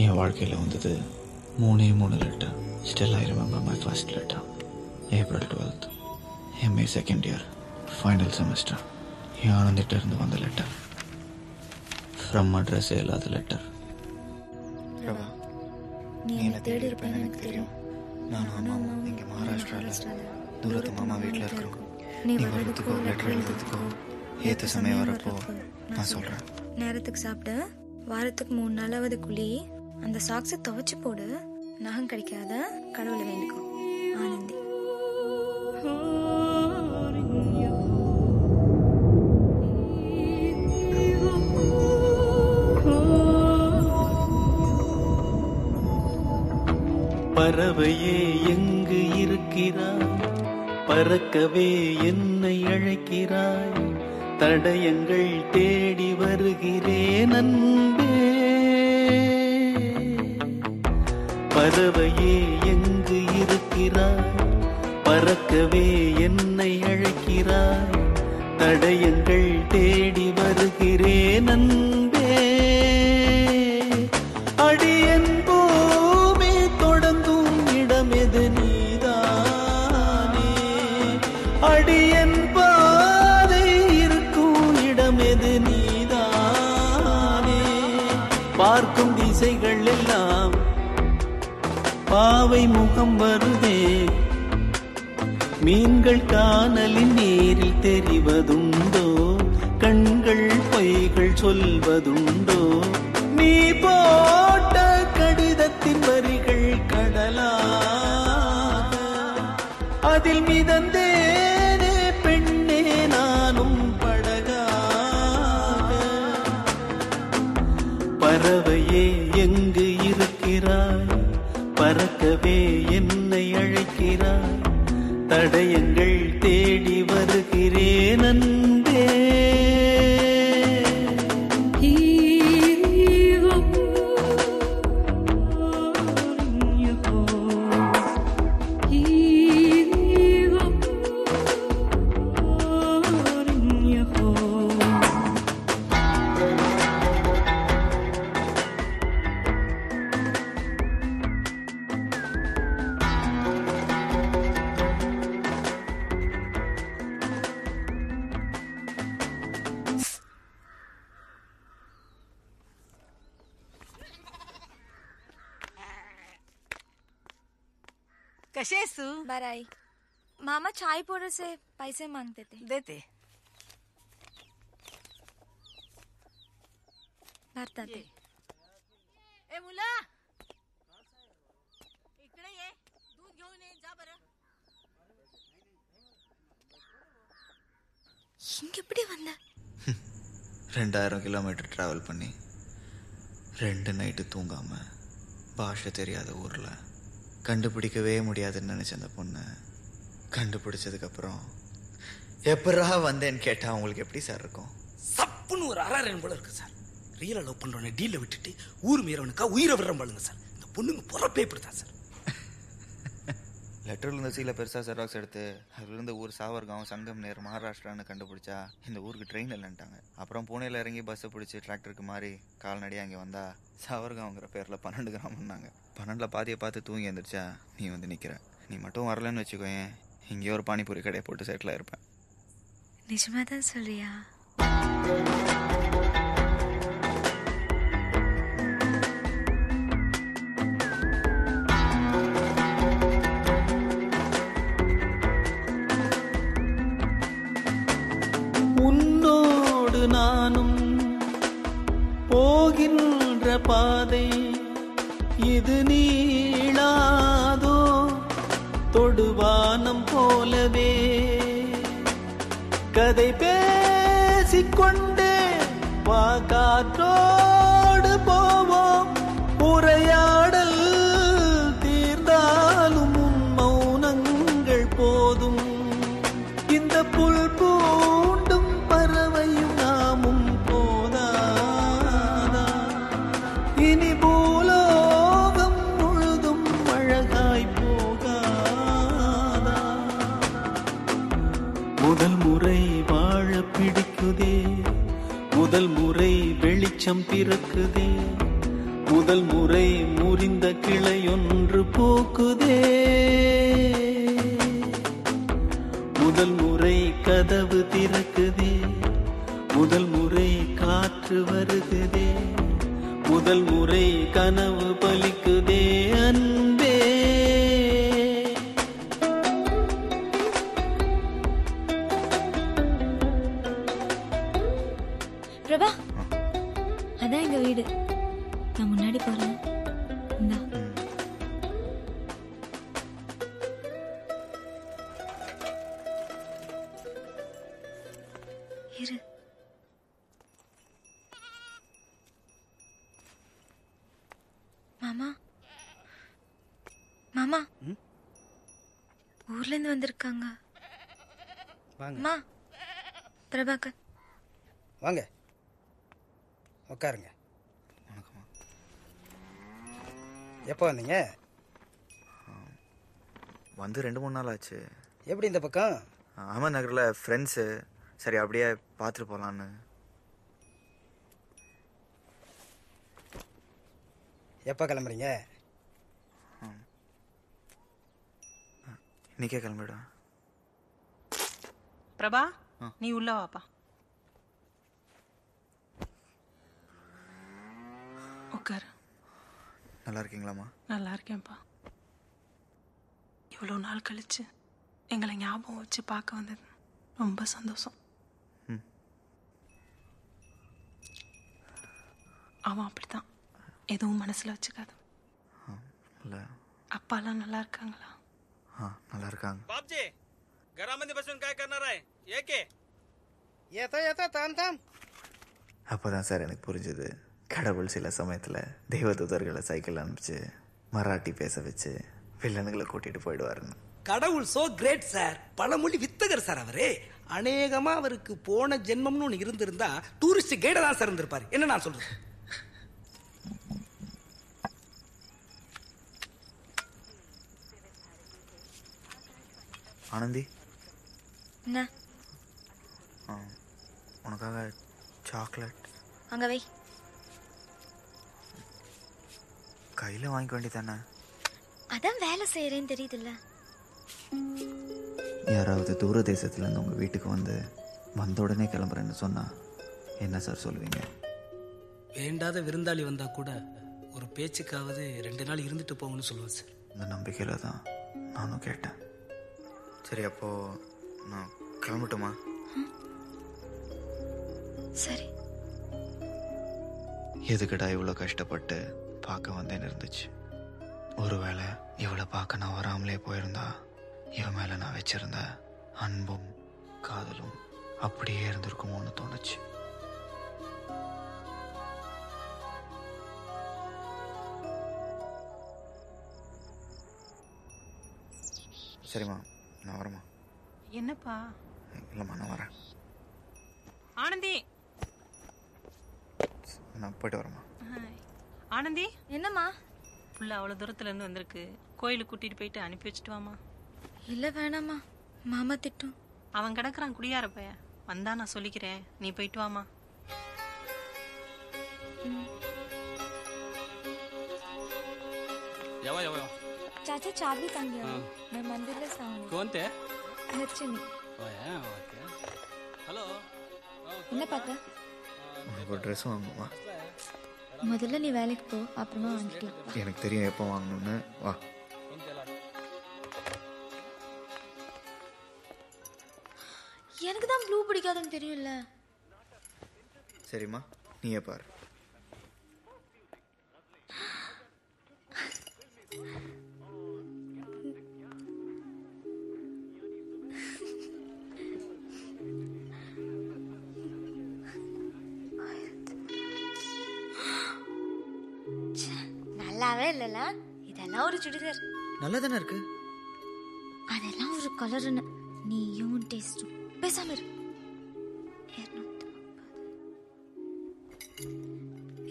என் வாழ்க்கையில் வந்தது 3 letter. Still I remember my first letter. April 12th, MA second year, final semester. என் ஆனந்திட்ட இருந்து வந்த லெட்டர். ஃப்ரம் அட்ரஸே இல்லாத லெட்டர். பிரபா, நீ என்னை தேடி இருப்பேன்னு எனக்கு தெரியும். நானும் அம்மாவும் இங்கே மகாராஷ்டிராவில் தூரத்து மாமா வீட்டில் இருக்கிறோம். நீ வர்றதுக்கோ லெட்டர் எழுதுறதுக்கோ ஏற்ற சமயம் வரப்போ நான் சொல்கிறேன். நேரத்துக்கு சாப்பிடு, வாரத்துக்கு 3 நாளாவது குழி, அந்த சாக்ஸை துவைச்சு போடு, நகம் கிடைக்காத கடவுளை வேண்டிக்கோ. ஆனந்தி. பறவையே எங்கு இருக்கிறாய், பறக்கவே என்னை அழைக்கிறாய், தடயங்கள் தேடி வருகிறேன் அன்பே. பறவையே எங்கு இருக்கிறாய், பறக்கவே என்னை அழைக்கிறாய், தடயங்கள் தேடி வருகிறேன் அன்பே. அடியன் பூமி தொடங்கும் இடமெது நீதானே, அடியன் பாதை இருக்கும் இடமெது நீதானே. பார்க்கும் திசைகள் எல்லாம் பாவை முகம் வருதே, மீன்கள் காணலின் நீரில் தெரிவதுண்டோ, கண்கள் பொய்கள் சொல்வதுண்டோ. நீ போட்ட கடிதத்தின் வரிகள் கடலாக, அதில் மிதந்தேனே பெண்ணே நானும் படகாக. பறவையே எங்கு இருக்கிறாய், பறக்கவே என்னை அழைக்கிறாய், தடயங்கள் தேடி வருகிறேன் அன்பே. कैसे सु? बराई। मामा चाय पाउडर से पैसे मांगते थे। देते। भरता थे। ए मुला, इकडे ये, दूध घेऊन ये, जा बरं. இங்க எப்படி வந்த? 2000 கிலோமீட்டர் டிராவல் பண்ணி 2 நைட்டு தூங்காம பாஷை தெரியாத ஊரில் கண்டுபிடிக்கவே முடியாதுன்னு நினச்ச அந்த பொண்ணை கண்டுபிடிச்சதுக்கப்புறம் எப்படா வந்தேன்னு கேட்டால் அவங்களுக்கு எப்படி சார் இருக்கும்? சப்புன்னு ஒரு அறாரன் போல இருக்கு சார். ரியலை லவ் பண்ணுறவனை டீலில் விட்டுட்டு ஊர் மீறவனுக்கா உயிரை விடுற பாருங்க சார். இந்த பொண்ணுங்க பொறப்பே இப்படிதான் சார். லெட்டரில் இருந்த சீல பெருசாக செராக்ஸ் எடுத்து அதுலேருந்து ஊர் சாவர்காம் சங்கம் நேர் மகாராஷ்டிரான்னு கண்டுபிடிச்சா இந்த ஊருக்கு ட்ரெயின் இல்லைன்ட்டாங்க. அப்புறம் பூனேயில் இறங்கி பஸ்ஸை பிடிச்சி டிராக்டருக்கு மாறி கால்நடியாக அங்கே வந்தால் சாவர்காங்கிற பேரில் 12 கிராமம்னாங்க. 12ல் பாதியை பார்த்து தூங்கி எழுந்திரிச்சா நீ வந்து நிற்கிற. நீ மட்டும் வரலன்னு வச்சுக்கோயேன், இங்கேயே ஒரு பானிபூரி கடையை போட்டு செட்டில் ஆயிருப்பேன். நிஜமாக தான் சொல்றியா? உன்னோடு நானும் போகின்ற பாதை இது நீளாதோ, தொடுவானம் போலவே கதை பேசிக்கொண்டே வா, காற்றோடு போவோம். உரையாடல் தீர்ந்தாலும் உன் மௌனங்கள் போதும். இந்த புல் பூண்டும் பறவையும் நாமும் போதாதா, இனி பூலோகம் முழுதும் அழகாய் போகாதா. முதல் முறை வாழ பிடிக்குதே, முதல் முறை வெளிச்சம் பிறக்குதே, முதல் முறை முறிந்த கிளையொன்று பூக்குதே, முதல் முறை கதவு திறக்குதே, முதல் முறை காற்று வருகுதே, முதல் முறை கனவு பலிக்குதே அன்பே. பிரபா, அதான் எங்க வீடு. நான் முன்னாடி போறேன். இந்தா. இரு. மாமா, மாமா, ஊர்ல இருந்து வந்திருக்காங்க. அம்மா, பிரபாகர். வாங்க உட்காருங்க. வணக்கம்மா. எப்போ வந்தீங்க? வந்து 2-3 நாள் ஆச்சு. எப்படி இந்த பக்கம்? அஹமத் நகரில் ஃப்ரெண்ட்ஸு, சரி அப்படியே பார்த்துட்டு போகலான்னு. எப்போ கிளம்புறீங்க? இன்னைக்கே கிளம்பிடுவேன். பிரபா, நீ உள்ள வாப்பா. உட்காரு. நல்லா இருக்கீங்களாம்மா? நல்லா இருக்கேன்ப்பா. இவ்வளோ நாள் கழிச்சு எங்களை ஞாபகம் வச்சு பார்க்க வந்தது ரொம்ப சந்தோஷம். அவன் அப்படித்தான், எதுவும் மனசில் வச்சுக்காது. இல்லை. அப்பாலாம் நல்லா இருக்காங்களா? நல்லா இருக்காங்க. बापजी घरामध्ये बसून काय करणार आहे? ये के ஏதோ ஏதோ தாம் தாம். அப்போ தான் சார் எனக்கு புரிஞ்சுது, கடவுள் சில சமயத்தில் தெய்வதூதர்களை சைக்கிள் அனுப்பிச்சு மராட்டி பேச வச்சு வில்லனுங்களை கூட்டிகிட்டு போயிடுவாருன்னு. கடவுள் சோ கிரேட் சார். பழமொழி வித்தகர் சார் அவரு. அநேகமா அவருக்கு போன ஜென்மம்னு ஒன்று இருந்திருந்தா டூரிஸ்ட் கைட தான் சார் இருந்திருப்பாரு. என்ன நான் சொல்றேன்? ஆனந்தி, என்ன? உனக்காக சாக்லேட். அங்க வை. கையில் வாங்கிக்க வேண்டியதானே? அதான் வேலை செய்யறேன்னு தெரியுதுல்ல. யாராவது தூர தேசத்துலேருந்து உங்கள் வீட்டுக்கு வந்த உடனே கிளம்புறேன்னு சொன்னால் என்ன சார் சொல்லுவீங்க? வேண்டாத விருந்தாளி வந்தா கூட ஒரு பேச்சுக்காவது 2 நாள் இருந்துட்டு போங்கன்னு சொல்லுவேன் சார். இந்த நம்பிக்கையில் தான் நானும் கேட்டேன். சரி, அப்போது நான் கிளம்பட்டுமா? சரி. எதுக்கடா இவ்வளோ கஷ்டப்பட்டு பார்க்க வந்தேன்னு இருந்துச்சு. ஒருவேளை இவளை பார்க்க நான் வராமலே போயிருந்தா இவன் மேலே நான் வச்சிருந்த அன்பும் காதலும் அப்படியே இருந்திருக்குமோன்னு தோணுச்சு. சரிம்மா, நான் வரேம்மா. என்னப்பா? இல்லைம்மா, நான் வரேன். ஆனந்தி, நான் போய்ட்டு வரேம்மா. ஆனந்தி. என்னம்மா? புள்ள அவ்வளோ தூரத்துல இருந்து வந்திருக்கு, கோயிலுக்கு கூட்டிட்டு போயிட்டு அனுப்பி வச்சுட்டு வாமா. இல்ல வேணாமா, மாமா திட்டும். அவன் கிடக்குறான் குடியார பையன். வந்தா நான் சொல்லிக்கிறேன், நீ போயிட்டு வாமா. येवा येवा चाचा चाबी तंगिया मैं मंदिर ले साऊंगी. कोण ते? नच्चनी. ओया ओके. हेलो. என்ன பார்க்க? உனக்கு ஒரு ட்ரெஸ் வாங்கணுமா? முதல்ல நீ வேலைக்கு போ, அப்புறமா வாங்கிக்கலாம். எனக்கு தெரியும் எப்போ வாங்கணும்னு. வா. எனக்கு தான் ப்ளூ பிடிக்காதுன்னு தெரியும்ல. சரிம்மா, நீயே பாரு. நல்லாவே இல்லல. இதெல்லாம் ஒரு சுடிதார். நல்லா தானே இருக்கு. அதெல்லாம் ஒரு கலர்னு நீயும் டேஸ்டும் பேசாம இரு.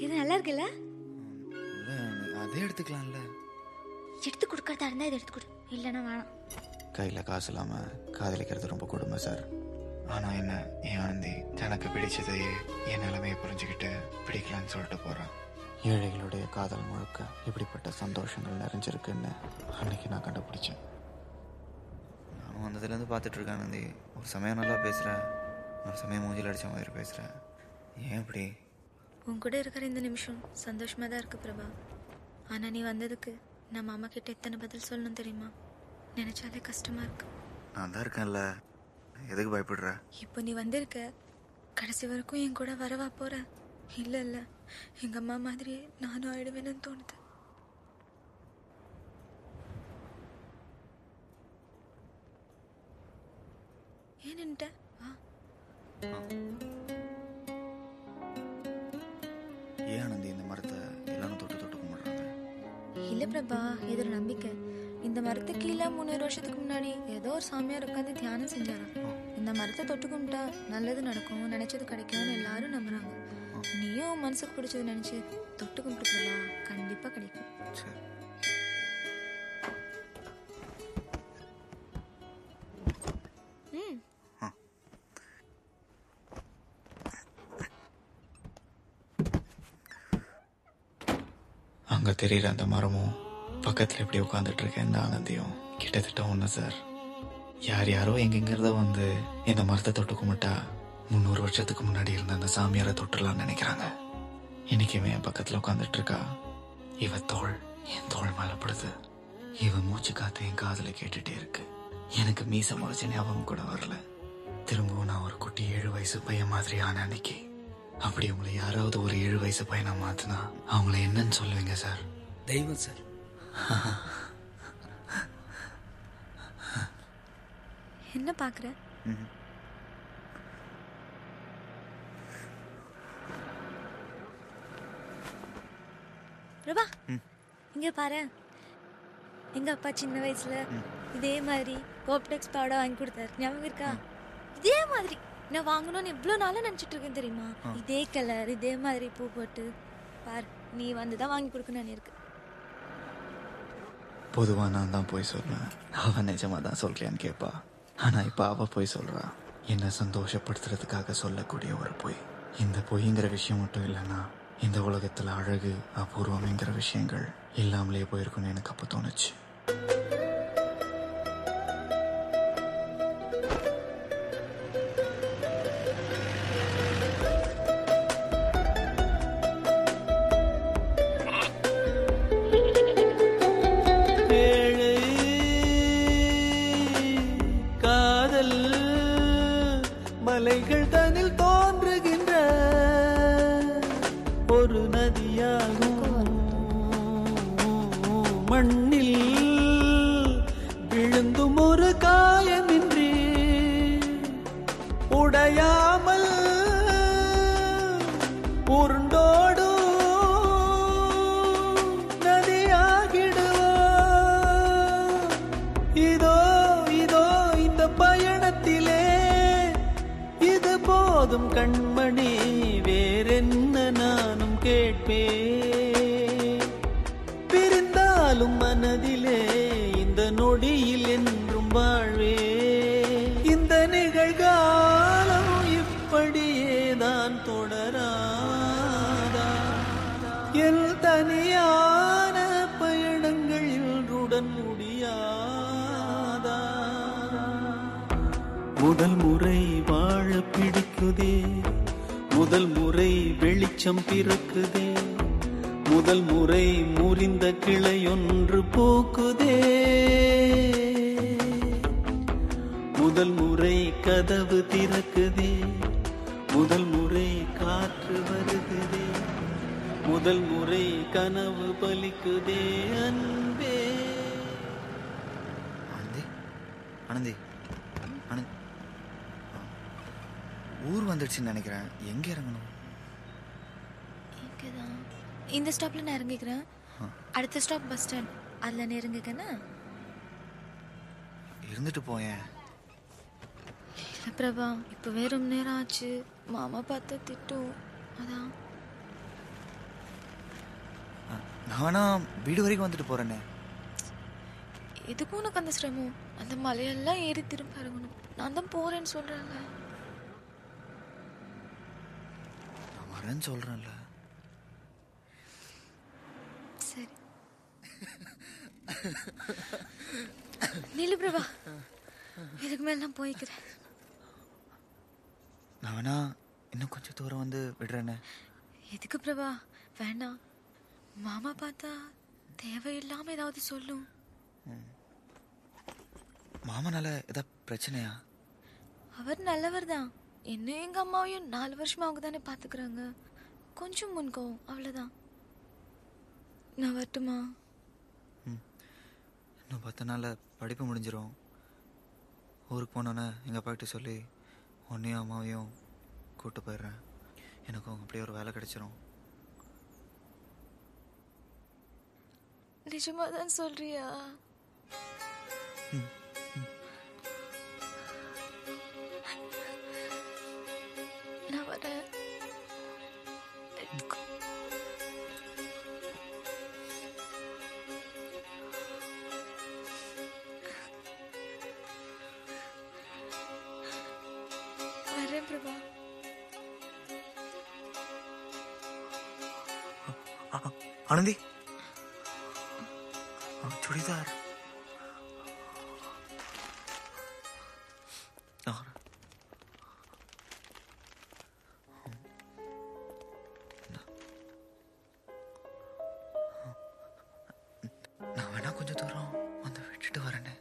இது நல்லா இருக்குல்ல? அதே எடுத்துக்கலாம்ல. எடுத்து கொடுக்கறதா இருந்தா இதை எடுத்து கொடு, இல்லைன்னா வேணாம். கையில் காசு இல்லாமல் காதலிக்கிறது ரொம்ப கொடுமை சார். ஆனால் என்ன, என் ஆனந்தி தனக்கு பிடிச்சதையே என் நிலைமையை புரிஞ்சுக்கிட்டு பிடிக்கலான்னு சொல்லிட்டு போகிறான். ஏழைகளுடைய காதல் முழுக்க இப்படிப்பட்ட சந்தோஷங்கள் நிறைஞ்சிருக்குன்னு அன்னைக்கு நான் கண்டுபிடிச்சேன். நானும் வந்ததுலேருந்து பார்த்துட்ருக்கேன் ஆனந்தி. ஒரு சமயம் நல்லா பேசுகிறேன், ஒரு சமயம் மூஞ்சில் அடித்த மாதிரி பேசுகிறேன். ஏன் இப்படி? உன் கூட இருக்கிற இந்த நிமிஷம் சந்தோஷமாக தான் இருக்கு பிரபா. ஆனால் நீ வந்ததுக்கு நான் மாமா கிட்ட எத்தனை பதில் சொல்லணும் தெரியுமா? நினச்சாலே கஷ்டமாக இருக்கு. நான் தான் இருக்கேன்ல, எதுக்கு பயப்படுற? இப்போ நீ வந்திருக்க, கடைசி வரைக்கும் என் கூட வரவா போற? இல்லை இல்லை, எங்கள் அம்மா மாதிரியே நானும் ஆயிடுவேன்னு தோணுது. ஏன் நின்ட்ட? ஏன் ஆனந்தி இந்த மரத்தை எல்லாரும் தொட்டு தொட்டு கும்பிடுறாங்க? இல்லை பிரபா, இது ஒரு நம்பிக்கை. இந்த மரத்தை கீழே 300 வருஷத்துக்கு முன்னாடி ஏதோ ஒரு சாமியார் உட்காந்து தியானம் செஞ்சாராம். இந்த மரத்தை தொட்டு கும்பிட்டா நல்லது நடக்கும், நினைச்சது கிடைக்கும்னு எல்லாரும் நம்புறாங்க. நீயும் மனசுக்கு பிடிச்சது நினைச்சு தொட்டு கும்பிட்டு பிரபா, கண்டிப்பா கிடைக்கும். சரி. அங்கே தெரியுற அந்த மரமும் பக்கத்தில் எப்படி உட்காந்துட்டு இருக்கேன் இந்த ஆனந்தியும் கிட்டத்தட்ட ஒன்று சார். யார் யாரோ எங்கெங்கிறத வந்து இந்த மரத்தை தொட்டு கும்பிட்டா 300 வருஷத்துக்கு முன்னாடி இருந்த அந்த சாமியாரை தொட்டுலான்னு நினைக்கிறாங்க. இன்னைக்குமே என் பக்கத்தில் உட்காந்துட்டு இருக்கா. இவ தோள் என் தோள் மேலப்படுது. இவ மூச்சு காத்து என் காதில் கேட்டுட்டே இருக்கு. எனக்கு மீச முளைச்ச ஞாபகம் கூட வரல. திரும்பவும் நான் ஒரு குட்டி 7 வயசு பையன் மாதிரி ஆன அன்னைக்கு. அப்படி உங்களை யாராவது ஒரு 7 வயசு பையனா மாத்தினா அவங்கள என்னன்னு சொல்லுவீங்க சார்? தெய்வம் சார். என்ன பாக்குற? பிரபா, இங்க பாரு. எங்க அப்பா சின்ன வயசுல இதே மாதிரி கோப்டெக்ஸ் பவுடர் வாங்கி கொடுத்தாரு, ஞாபகம் இருக்கா? இதே மாதிரி நான் வாங்கணும்னு எவ்வளவு நாளா நினைச்சிட்டு இருக்கேன் தெரியுமா? இதே கலர், இதே மாதிரி பூ போட்டு. பாரு, நீ வந்துதான் வாங்கி கொடுக்கணும் இருக்கு. பொதுவா நான் தான் போய் சொல்றேன், அவன் நிஜமா தான் சொல்றியான்னு கேட்பா. ஆனா இப்ப அவ போய் சொல்றா, என்ன சந்தோஷப்படுத்துறதுக்காக சொல்லக்கூடிய ஒரு பொய். இந்த பொய்ங்கிற விஷயம் மட்டும் இல்லைன்னா இந்த உலகத்துல அழகு அபூர்வம்ங்கிற விஷயங்கள் இல்லாமலே போயிருக்குன்னு எனக்கு அப்ப தோணுச்சு. மலைகள் தனில் தோன்றுகின்ற ஒரு நதியாகும். மண்ணில் விழுந்தும் ஒரு காயமின்றி உடையாமல் உருண்டோடும் நதியாகிடுவோ. இதோ இதோ இந்த பயணத்திலே இது போதும் கண்மணி, வேறென்ன நானும் கேட்பேன். பிரிந்தாலும் மனதிலே இந்த நொடியில் என்றும் வாழ்வே. இந்த நிகழ்காலம் இப்படியேதான் தொடராதா? என் தனியான பயணங்கள் இன்றுடன் முடியாதா? முதல் முறை வாழ பிடிக்குதே, முதல் முறை வெளிச்சம் பிறக்குதே, முதல் முறை முறிந்த கிளையொன்று பூக்குதே, முதல் முறை கதவு திறக்குதே, முதல் முறை காற்று வருகுதே, முதல் முறை கனவு பலிக்குதே அன்பே. ஆனந்தி, ஆனந்தி, ஊர் வந்துடுச்சுன்னு நினைக்கிறேன். எங்க இறங்கணும்? இங்கதான். இந்த ஸ்டாப்ல நான் இறங்கிக்கிறேன். அடுத்த ஸ்டாப் பஸ் ஸ்டாண்ட், அதுல நான் இறங்கிக்கனா? இருந்துட்டு போயேன். இல்ல பிரபா, இப்பவே ரொம்ப நேரம் ஆச்சு. மாமா பார்த்தா திட்டும், அதான். நானா வீடு வரைக்கும் வந்துட்டு போறேனே. எதுக்கும் உனக்கு அந்த சிரமம்? அந்த மலையெல்லாம் ஏறி திரும்ப இறங்கணும். நான் தான் போறேன்னு சொல்றேன்ல. நான் வரேன்னு சொல்றேன்ல. நில்லு பிரபா, இதுக்கு மேல நான் போய்க்கிறேன். நான் வேணா இன்னும் கொஞ்சம் தூரம் வந்து விடுறேன்னு. எதுக்கு பிரபா? வேண்டாம். மாமா பார்த்தா தேவையில்லாம ஏதாவது சொல்லும். மாமனால ஏதாவது பிரச்சனையா? அவர் நல்லவர் தான். என்ன எங்க அம்மாவையும் 4 வருஷமா அவங்க தானே பாத்துக்கிறாங்க. கொஞ்சம் முன்கோம், அவ்வளவுதான். நான் வரட்டுமா? இன்னும் 10 நாளில் படிப்பு முடிஞ்சிடும். ஊருக்கு போனோன்னே எங்கள் அப்பாக்கிட்ட சொல்லி உன்னையும் அம்மாவையும் கூப்பிட்டு போயிடுறேன். எனக்கும் அப்படியே ஒரு வேலை கிடைச்சிரும். நிஜமா தான் சொல்றியா? நான் வரேன். வரேன் பிரபா. ஆனந்தி, சுடிதார். நான் வேணா கொஞ்சம் தூரம் வந்து விட்டுட்டு வரேன்னு.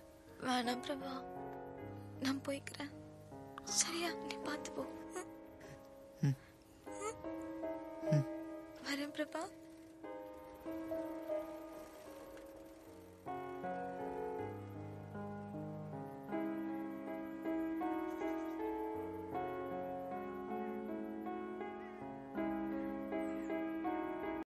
வேணாம் பிரபா, நான் போய்க்கிறேன். சரியா? நீ பார்த்து போ. வரேன் பிரபா.